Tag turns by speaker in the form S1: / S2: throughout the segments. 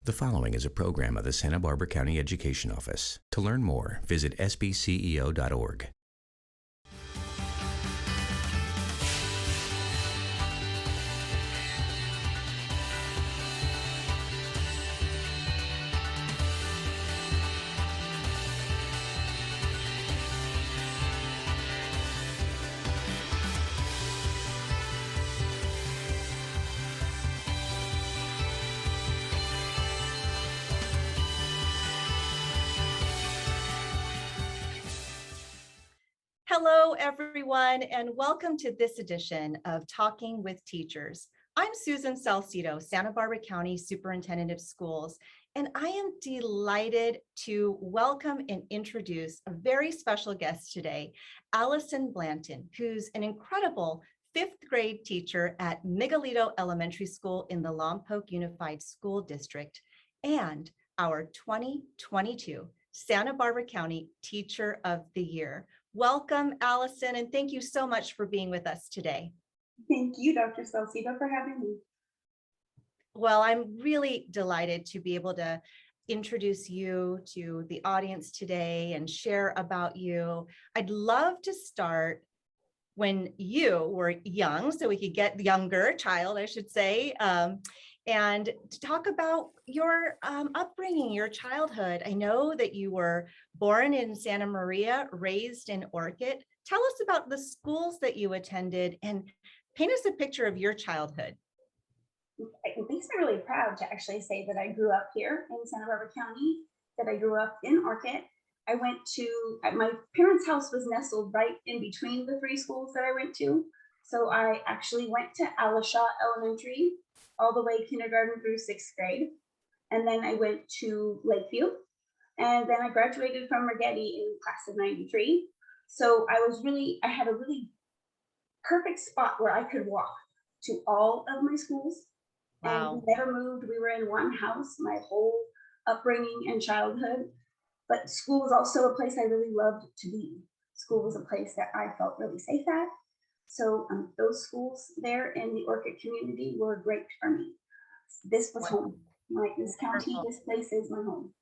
S1: The following is a program of the Santa Barbara County Education Office. To learn more, visit sbceo.org.
S2: Hello, everyone, and welcome to this edition of Talking with Teachers. I'm Susan Salcido, Santa Barbara County Superintendent of Schools, and I am delighted to welcome and introduce a very special guest today, Alisyn Blanton, who's an incredible fifth grade teacher at Miguelito Elementary School in the Lompoc Unified School District and our 2022 Santa Barbara County Teacher of the Year. Welcome, Alisyn, and thank you so much for being with us today.
S3: Thank you, Dr. Salcido, for having me.
S2: Well, I'm really delighted to be able to introduce you to the audience today and share about you. I'd love to start when you were young, so we could get younger child, I should say, and to talk about your upbringing, your childhood. I know that you were born in Santa Maria, raised in Orchid. Tell us about the schools that you attended and paint us a picture of your childhood.
S3: It makes me really proud to actually say that I grew up here in Santa Barbara County, that I grew up in Orchid. I went to, my parents' house was nestled right in between the three schools that I went to. So I actually went to Alisyn Elementary all the way kindergarten through sixth grade. And then I went to Lakeview. And then I graduated from Rigetti in class of 93. So I had a really perfect spot where I could walk to all of my schools.
S2: Wow.
S3: And we never moved. We were in one house my whole upbringing and childhood. But school was also a place I really loved to be. School was a place that I felt really safe at. So those schools there in the Orchid community were great for me. This was home. This county, this place is my home.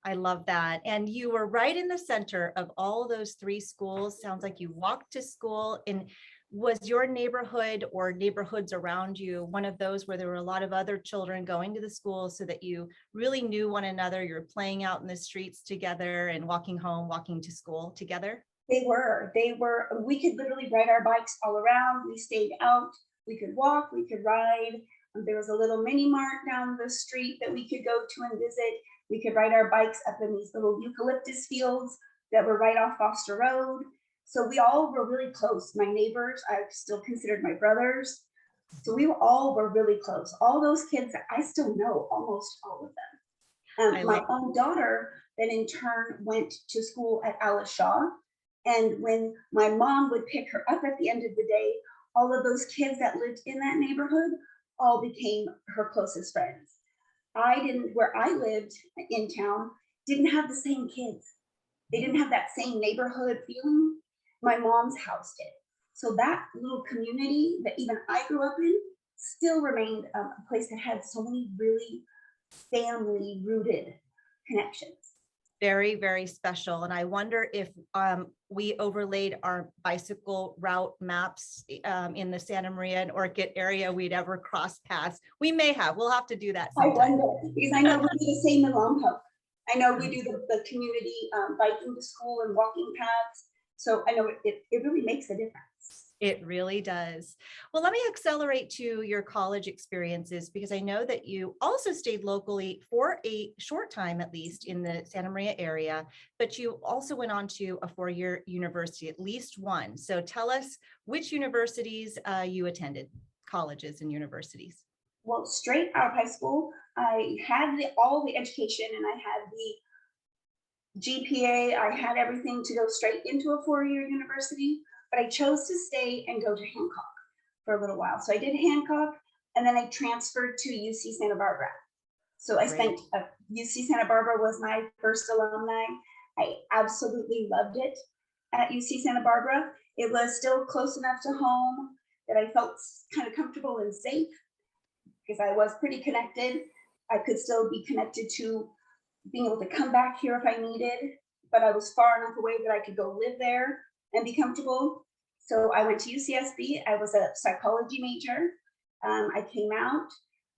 S2: I love that. And you were right in the center of all those three schools. Sounds like you walked to school. And was your neighborhood or neighborhoods around you one of those where there were a lot of other children going to the school so that you really knew one another? You're playing out in the streets together and walking home, walking to school together?
S3: They were. We could literally ride our bikes all around. We stayed out. We could walk, we could ride. There was a little mini mart down the street that we could go to and visit. We could ride our bikes up in these little eucalyptus fields that were right off Foster Road. So we all were really close. My neighbors, I still considered my brothers. So we all were really close. All those kids, I still know almost all of them. My own daughter then in turn went to school at Alisyn. And when my mom would pick her up at the end of the day, all of those kids that lived in that neighborhood all became her closest friends. Where I lived in town, didn't have the same kids. They didn't have that same neighborhood feeling. My mom's house did. So that little community that even I grew up in still remained a place that had so many really family rooted connections.
S2: Very, very special. And I wonder if we overlaid our bicycle route maps in the Santa Maria and Orchid area, we'd ever cross paths. We may have. We'll have to do that sometime.
S3: I wonder, because I know we do the same in Lompoc. I know we do the community biking to school and walking paths. So I know it really makes a difference.
S2: It really does. Well, let me accelerate to your college experiences, because I know that you also stayed locally for a short time, at least in the Santa Maria area, but you also went on to a four-year university, at least one. So tell us which universities you attended, colleges and universities.
S3: Well, straight out of high school, I had all the education and I had the GPA. I had everything to go straight into a four-year university. But I chose to stay and go to Hancock for a little while. So I did Hancock, and then I transferred to UC Santa Barbara. So I spent, UC Santa Barbara was my first alumni. I absolutely loved it at UC Santa Barbara. It was still close enough to home that I felt kind of comfortable and safe because I was pretty connected. I could still be connected to being able to come back here if I needed, but I was far enough away that I could go live there and be comfortable. So I went to UCSB. I was a psychology major. I came out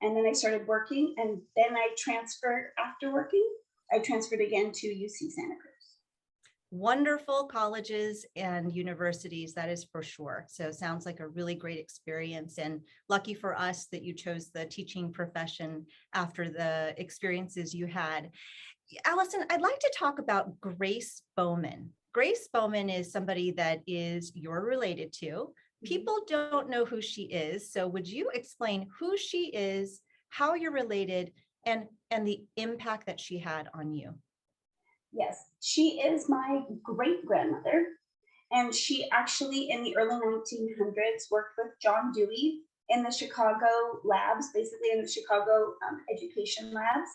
S3: and then I started working, and then I transferred after working. I transferred again to UC Santa Cruz.
S2: Wonderful colleges and universities, that is for sure. So sounds like a really great experience, and lucky for us that you chose the teaching profession after the experiences you had. Alisyn, I'd like to talk about Grace Bowman. Grace Bowman is somebody that you're related to. People don't know who she is. So would you explain who she is, how you're related, and the impact that she had on you?
S3: Yes, she is my great grandmother. And she actually, in the early 1900s, worked with John Dewey in the Chicago labs, basically in the Chicago education labs.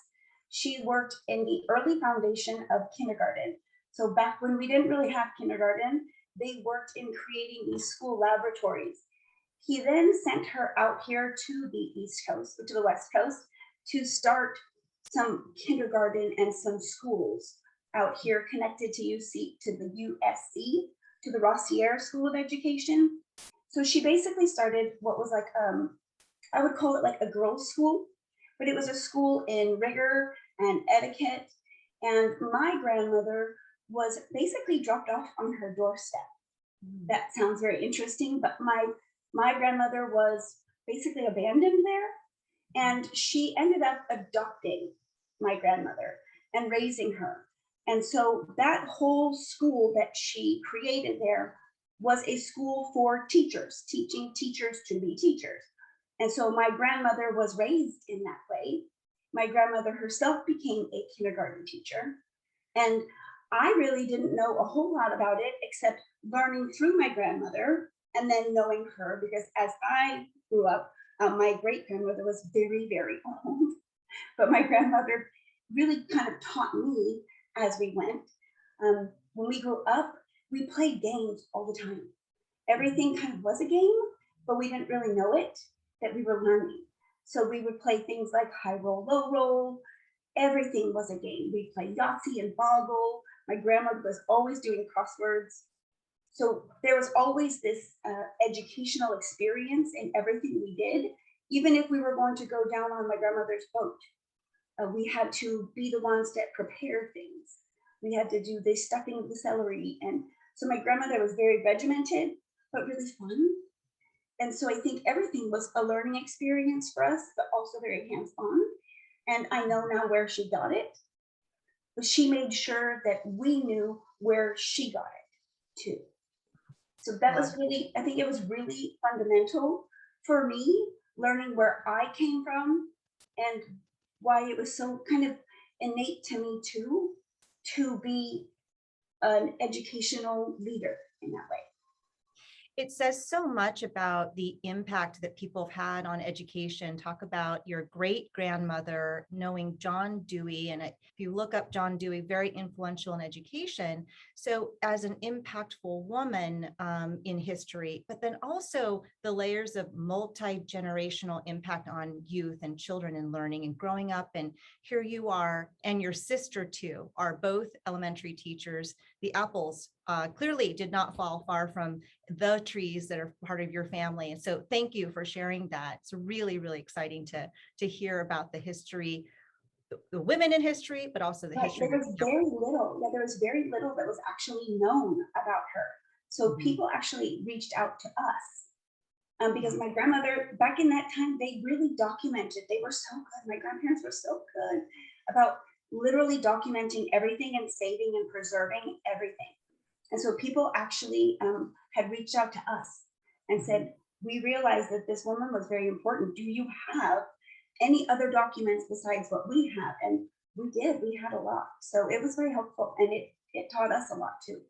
S3: She worked in the early foundation of kindergarten. So back when we didn't really have kindergarten, they worked in creating these school laboratories. He then sent her out here to the East Coast, to the West Coast, to start some kindergarten and some schools out here connected to the USC, to the Rossier School of Education. So she basically started what was like, I would call it like a girls' school, but it was a school in rigor and etiquette. And my grandmother was basically dropped off on her doorstep. That sounds very interesting, but my grandmother was basically abandoned there, and she ended up adopting my grandmother and raising her. And so that whole school that she created there was a school for teachers, teaching teachers to be teachers. And so my grandmother was raised in that way. My grandmother herself became a kindergarten teacher. And I really didn't know a whole lot about it except learning through my grandmother and then knowing her, because as I grew up, my great grandmother was very, very old. But my grandmother really kind of taught me as we went. When we grew up, we played games all the time. Everything kind of was a game, but we didn't really know it, that we were learning. So we would play things like high roll, low roll. Everything was a game. We played Yahtzee and Boggle. My grandmother was always doing crosswords. So there was always this educational experience in everything we did. Even if we were going to go down on my grandmother's boat, we had to be the ones that prepare things. We had to do the stuffing of the celery. And so my grandmother was very regimented, but really fun. And so I think everything was a learning experience for us, but also very hands-on. And I know now where she got it, but she made sure that we knew where she got it too. So that was really, I think it was really fundamental for me, learning where I came from and why it was so kind of innate to me too, to be an educational leader in that way.
S2: It says so much about the impact that people have had on education. Talk about your great grandmother knowing John Dewey. And if you look up John Dewey, very influential in education. So as an impactful woman in history, but then also the layers of multi-generational impact on youth and children and learning and growing up. And here you are, and your sister too, are both elementary teachers. The apples clearly did not fall far from the trees that are part of your family. And so thank you for sharing that. It's really, really exciting to hear about the history, the women in history, but also the history.
S3: There was very little, there was very little that was actually known about her. So people actually reached out to us because my grandmother, back in that time, they really documented. They were so good. My grandparents were so good about literally documenting everything and saving and preserving everything. And so people actually had reached out to us and said, we realized that this woman was very important. Do you have any other documents besides what we have? And we did, we had a lot. So it was very helpful, and it taught us a lot too.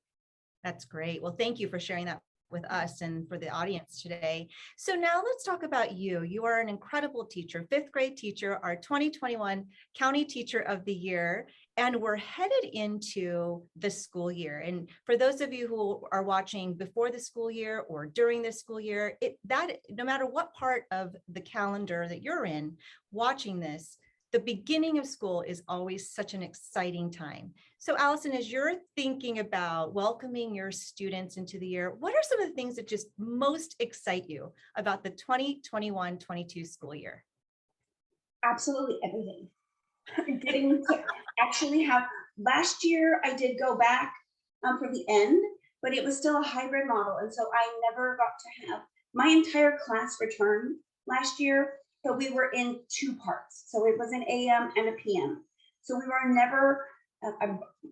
S2: That's great. Well, thank you for sharing that with us and for the audience today. So now let's talk about you. You are an incredible teacher, fifth grade teacher, our 2021 County Teacher of the Year, and we're headed into the school year. And for those of you who are watching before the school year or during the school year, that no matter what part of the calendar that you're in, watching this, the beginning of school is always such an exciting time. So Alisyn, as you're thinking about welcoming your students into the year, what are some of the things that just most excite you about the 2021-22 school year?
S3: Absolutely everything. Getting to actually have, last year I did go back for the end, but it was still a hybrid model. And so I never got to have my entire class return last year, but we were in two parts. So it was an AM and a PM. So we were never,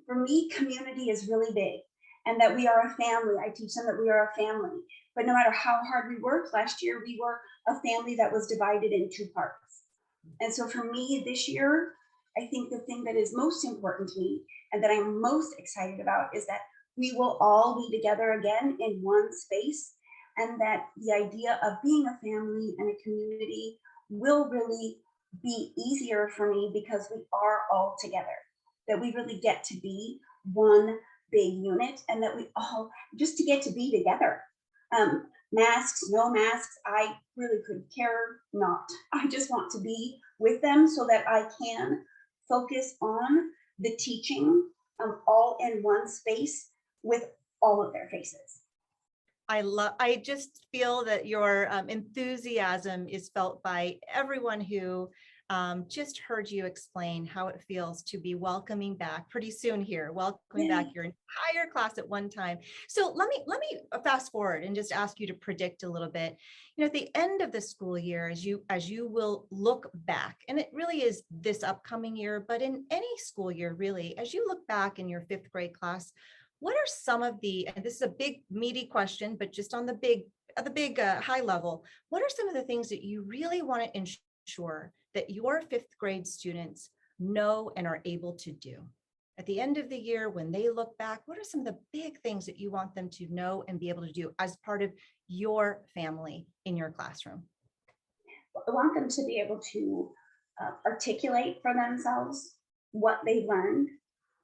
S3: for me, community is really big, and that we are a family. I teach them that we are a family, but no matter how hard we worked last year, we were a family that was divided in two parts. And so for me this year, I think the thing that is most important to me and that I'm most excited about is that we will all be together again in one space, and that the idea of being a family and a community will really be easier for me because we are all together, that we really get to be one big unit, and that we all just to get to be together. Masks, no masks, I really could care not. I just want to be with them so that I can focus on the teaching all in one space with all of their faces.
S2: I just feel that your enthusiasm is felt by everyone who just heard you explain how it feels to be welcoming back pretty soon here, welcoming back your entire class at one time. So let me fast forward and just ask you to predict a little bit. You know, at the end of the school year, as you will look back, and it really is this upcoming year, but in any school year, really, as you look back in your fifth grade class, what are some of the, and this is a big meaty question, but just on the big high level, what are some of the things that you really want to ensure that your fifth grade students know and are able to do? At the end of the year, when they look back, what are some of the big things that you want them to know and be able to do as part of your family in your classroom?
S3: I want them to be able to articulate for themselves what they learned,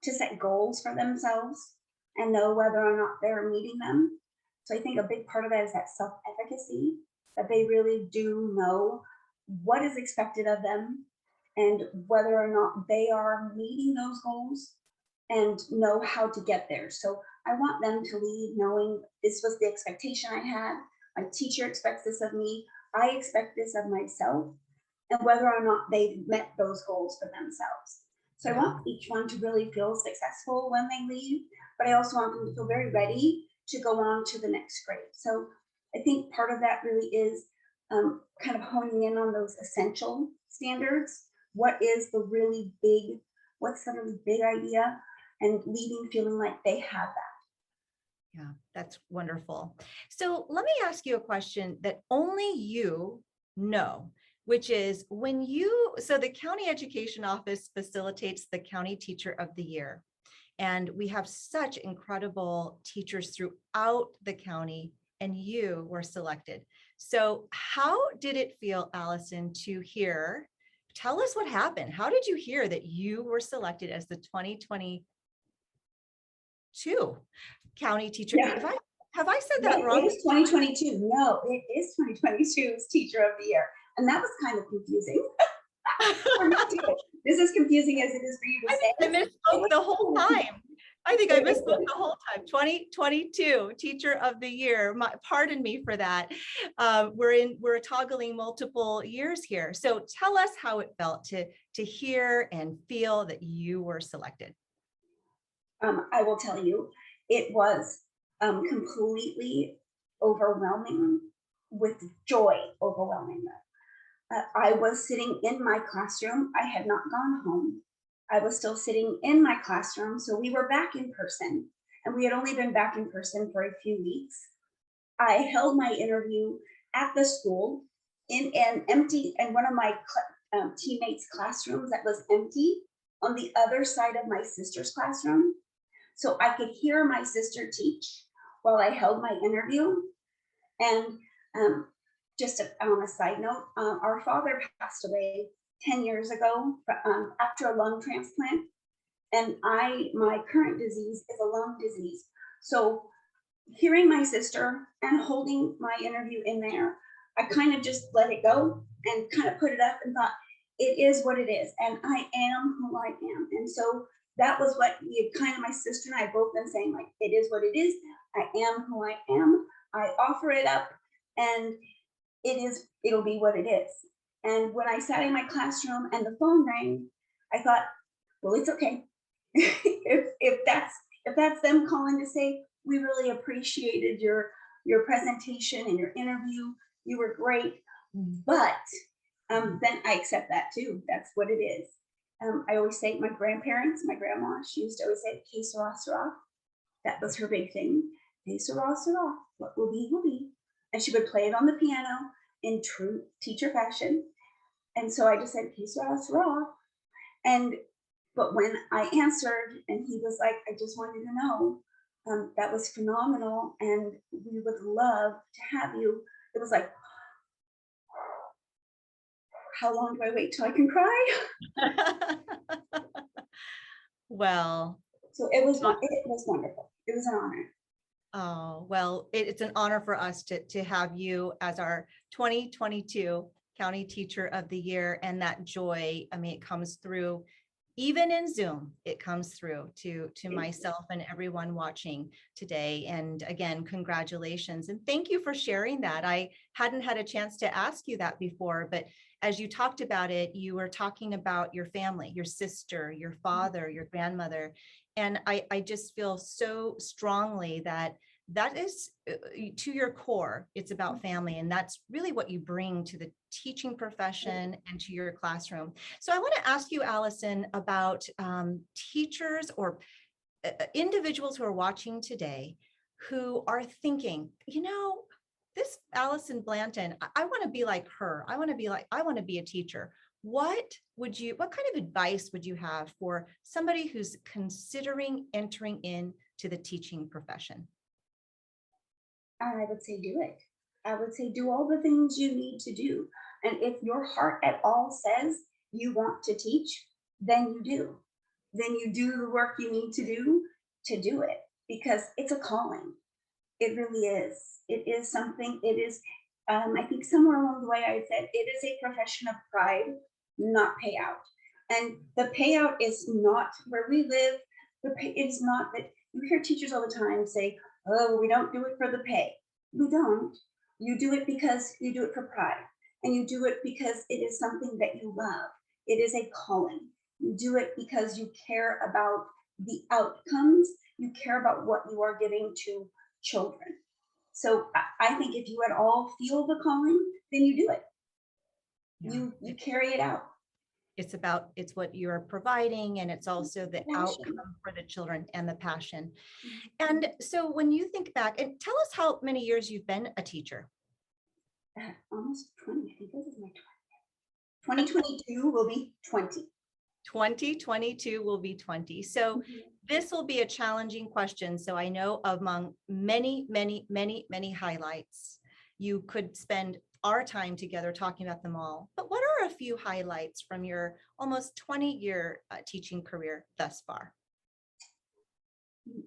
S3: to set goals for themselves and know whether or not they're meeting them. So I think a big part of that is that self-efficacy, that they really do know what is expected of them and whether or not they are meeting those goals and know how to get there. So I want them to leave knowing this was the expectation I had. My teacher expects this of me. I expect this of myself, and whether or not they've met those goals for themselves. So I want each one to really feel successful when they leave, but I also want them to feel very ready to go on to the next grade. So I think part of that really is kind of honing in on those essential standards. What is the really big, what's the really big idea, and leaving feeling like they have that.
S2: Yeah, that's wonderful. So let me ask you a question that only you know, which is so the county education office facilitates the county teacher of the year. And we have such incredible teachers throughout the county, and you were selected. So how did it feel, Alisyn, to hear? Tell us what happened. How did you hear that you were selected as the 2022 county teacher?
S3: Yeah.
S2: Have I said that wrong?
S3: It is 2022. No, it is 2022's teacher of the year. And that was kind of confusing. For me too. This is confusing as it is for you to say.
S2: I misspoke the whole time. I think I misspoke the whole time. 2022 teacher of the year. Pardon me for that. We're toggling multiple years here. So tell us how it felt to hear and feel that you were selected.
S3: I will tell you, it was completely overwhelming, with joy overwhelming them. I was sitting in my classroom. I had not gone home. I was still sitting in my classroom. So we were back in person, and we had only been back in person for a few weeks. I held my interview at the school in an empty, and one of my teammates' classrooms that was empty on the other side of my sister's classroom. So I could hear my sister teach while I held my interview. And just on a side note, our father passed away 10 years ago after a lung transplant. And my current disease is a lung disease. So hearing my sister and holding my interview in there, I kind of just let it go and kind of put it up and thought, it is what it is. And I am who I am. And so that was what we kind of, my sister and I have both been saying, like, it is what it is. I am who I am. I offer it up, and it'll be what it is. And when I sat in my classroom and the phone rang, I thought, well, it's okay. if that's them calling to say, we really appreciated your presentation and your interview. You were great. But then I accept that too. That's what it is. I always say, my grandparents, my grandma, she used to always say, que sera, sera. That was her big thing. Que sera, sera. What will be, will be. And she would play it on the piano in true teacher fashion. And so I just said, que sera, sera. But when I answered and he was like, I just wanted to know, that was phenomenal. And we would love to have you. It was like, how long do I wait till I can cry?
S2: Well,
S3: So it was wonderful. It was an honor.
S2: oh, well, it's an honor for us to have you as our 2022 County Teacher of the Year. And that joy, I mean, it comes through, even in Zoom, it comes through to myself and everyone watching today. And again, congratulations. And thank you for sharing that. I hadn't had a chance to ask you that before, but as you talked about it, you were talking about your family, your sister, your father, your grandmother. And I just feel so strongly that is to your core, it's about family. And that's really what you bring to the teaching profession and to your classroom. So I want to ask you, Alisyn, about teachers or individuals who are watching today who are thinking, this Alisyn Blanton, I want to be like her. I want to be a teacher. What kind of advice would you have for somebody who's considering entering into the teaching profession?
S3: I would say do it. I would say do all the things you need to do. And if your heart at all says you want to teach, then you do. Then you do the work you need to do it, because it's a calling. It really is. It is something, it is, I think somewhere along the way I said, it is a profession of pride, not payout. And the payout is not where we live. It's not that you hear teachers all the time say, oh, we don't do it for the pay. We don't. You do it because you do it for pride. And you do it because it is something that you love. It is a calling. You do it because you care about the outcomes. You care about what you are giving to children. So I think if you at all feel the calling, then you do it. Yeah. You carry it out.
S2: It's what you're providing, and it's also the outcome for the children and the passion. And so when you think back, and tell us how many years you've been a teacher.
S3: Almost 20. I think this is my 20. 2022 will be 20.
S2: 2022 will be 20. So this will be a challenging question. So I know among many, many, many, many highlights, you could spend our time together talking about them all. But what are a few highlights from your almost 20-year teaching career thus far?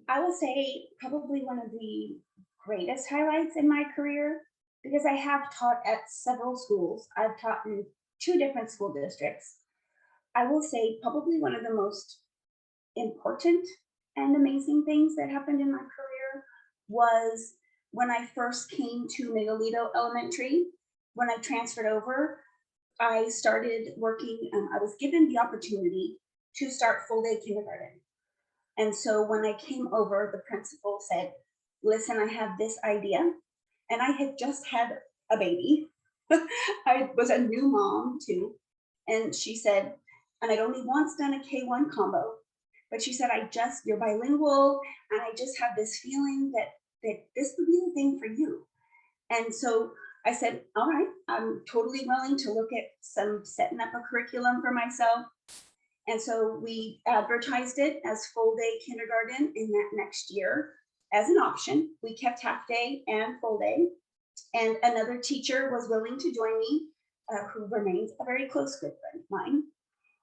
S3: I will say probably one of the greatest highlights in my career, because I have taught at several schools. I've taught in 2 different school districts. I will say probably one of the most important and amazing things that happened in my career was when I first came to Miguelito Elementary. When I transferred over, I started working, I was given the opportunity to start full day kindergarten. And so when I came over, the principal said, listen, I have this idea. And I had just had a baby. I was a new mom too. And she said, and I'd only once done a K1 combo, but she said, you're bilingual, and I just have this feeling that this would be the thing for you. And so I said, all right, I'm totally willing to look at setting up a curriculum for myself. And so we advertised it as full day kindergarten in that next year as an option. We kept half day and full day. And another teacher was willing to join me, who remains a very close good friend of mine.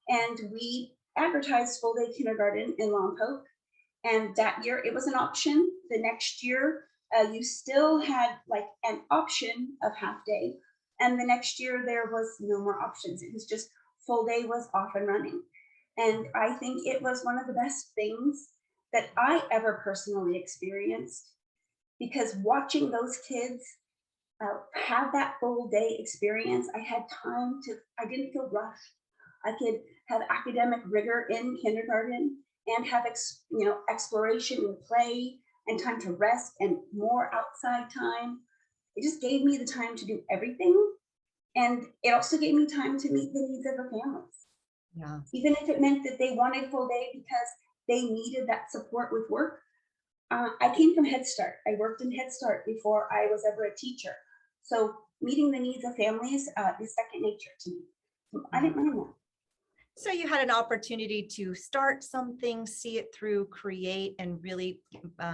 S3: And we advertised full day kindergarten in Lompoc. And that year it was an option. The next year, you still had like an option of half day. And the next year there was no more options. It was just full day was off and running. And I think it was one of the best things that I ever personally experienced, because watching those kids have that full day experience, I had time to, I didn't feel rushed. I could have academic rigor in kindergarten and have exploration and play and time to rest and more outside time. It just gave me the time to do everything. And it also gave me time to meet the needs of the families.
S2: Yeah.
S3: Even if it meant that they wanted full day because they needed that support with work. I came from Head Start. I worked in Head Start before I was ever a teacher. So meeting the needs of families is second nature to me. I didn't mind that.
S2: So you had an opportunity to start something, see it through, create, and really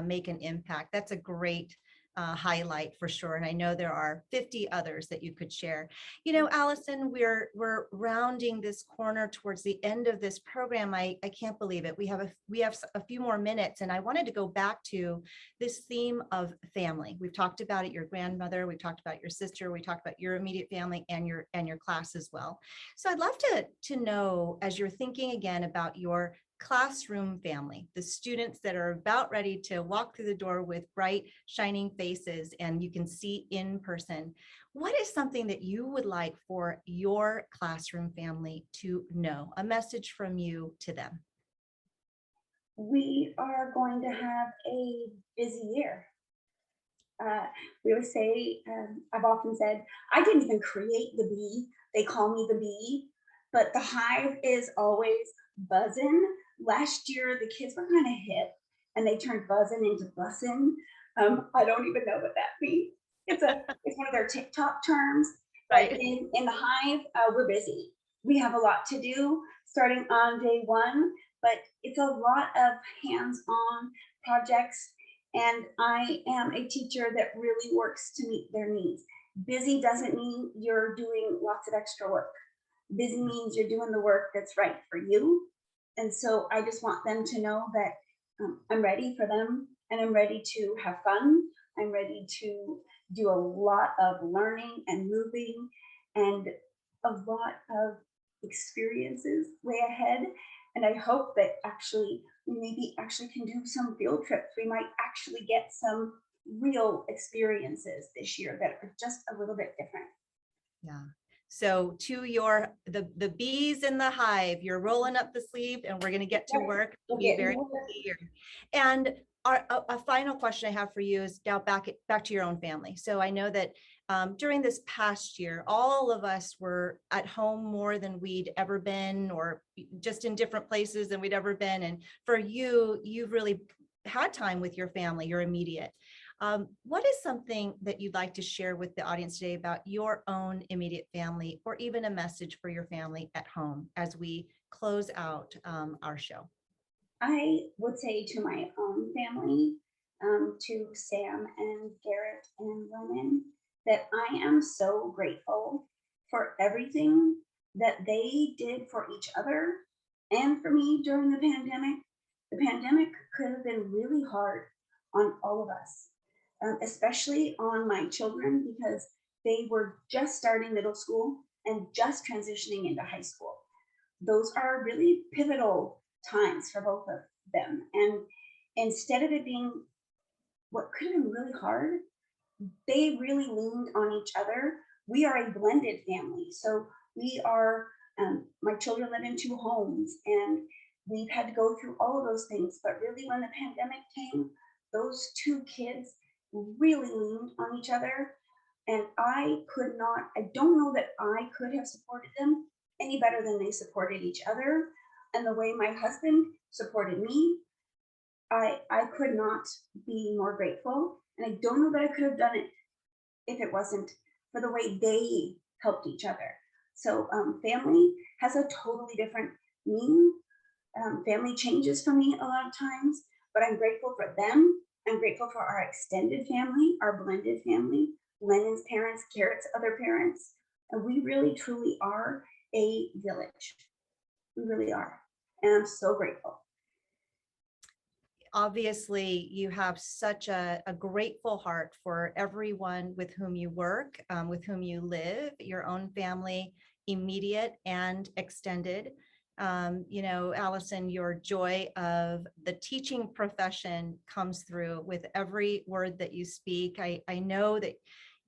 S2: make an impact. That's a great highlight for sure. And I know there are 50 others that you could share. You know, Alisyn, we're rounding this corner towards the end of this program. I can't believe it. We have a few more minutes, and I wanted to go back to this theme of family. We've talked about it, your grandmother, we've talked about your sister, we talked about your immediate family and your class as well. So I'd love to know, as you're thinking again about your classroom family, the students that are about ready to walk through the door with bright, shining faces and you can see in person, what is something that you would like for your classroom family to know, a message from you to them?
S3: We are going to have a busy year. We always say, I've often said, I didn't even create the bee. They call me the bee, but the hive is always buzzing. Last year, the kids were kind of hip and they turned buzzing into bussin'. I don't even know what that means. It's one of their TikTok terms. But
S2: Right.
S3: in the hive, we're busy. We have a lot to do starting on day one, but it's a lot of hands-on projects. And I am a teacher that really works to meet their needs. Busy doesn't mean you're doing lots of extra work. Busy means you're doing the work that's right for you. And so I just want them to know that I'm ready for them and I'm ready to have fun. I'm ready to do a lot of learning and moving and a lot of experiences way ahead. And I hope that actually we maybe actually can do some field trips. We might actually get some real experiences this year that are just a little bit different.
S2: Yeah. So to the bees in the hive, you're rolling up the sleeve and we're going to get to work. It'll be very clear. And a final question I have for you is now back to your own family. So I know that during this past year, all of us were at home more than we'd ever been, or just in different places than we'd ever been. And for you, you've really had time with your family, your immediate. What is something that you'd like to share with the audience today about your own immediate family, or even a message for your family at home as we close out our show?
S3: I would say to my own family, to Sam and Garrett and Roman, that I am so grateful for everything that they did for each other and for me during the pandemic. The pandemic could have been really hard on all of us, especially on my children, because they were just starting middle school and just transitioning into high school. Those are really pivotal times for both of them. And instead of it being what could have been really hard, they really leaned on each other. We are a blended family. So we are, my children live in 2 homes and we've had to go through all of those things. But really when the pandemic came, those 2 kids really leaned on each other. And I don't know that I could have supported them any better than they supported each other. And the way my husband supported me, I could not be more grateful. And I don't know that I could have done it if it wasn't for the way they helped each other. So family has a totally different meaning. Family changes for me a lot of times, but I'm grateful for them. I'm grateful for our extended family, our blended family, Lennon's parents, Garrett's other parents. And we really, truly are a village. We really are. And I'm so grateful.
S2: Obviously, you have such a grateful heart for everyone with whom you work, with whom you live, your own family, immediate and extended. You know, Alisyn, your joy of the teaching profession comes through with every word that you speak. I know that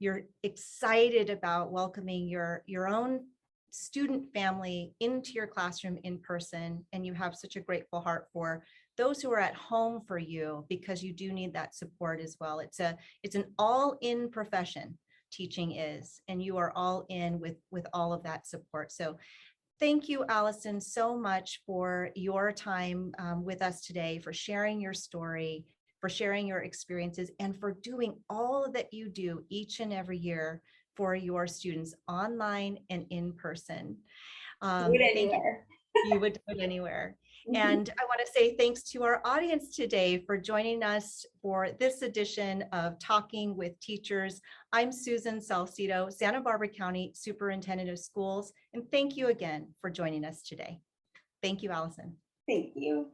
S2: you're excited about welcoming your own student family into your classroom in person, and you have such a grateful heart for those who are at home for you, because you do need that support as well. It's an all-in profession, teaching is, and you are all in with all of that support. So thank you, Alisyn, so much for your time with us today, for sharing your story, for sharing your experiences, and for doing all that you do each and every year for your students, online and in person.
S3: Do it anywhere.
S2: You would do it anywhere.
S3: Mhm.
S2: And I want to say thanks to our audience today for joining us for this edition of Talking with Teachers. I'm Susan Salcido, Santa Barbara County Superintendent of Schools, and thank you again for joining us today. Thank you, Alisyn.
S3: Thank you.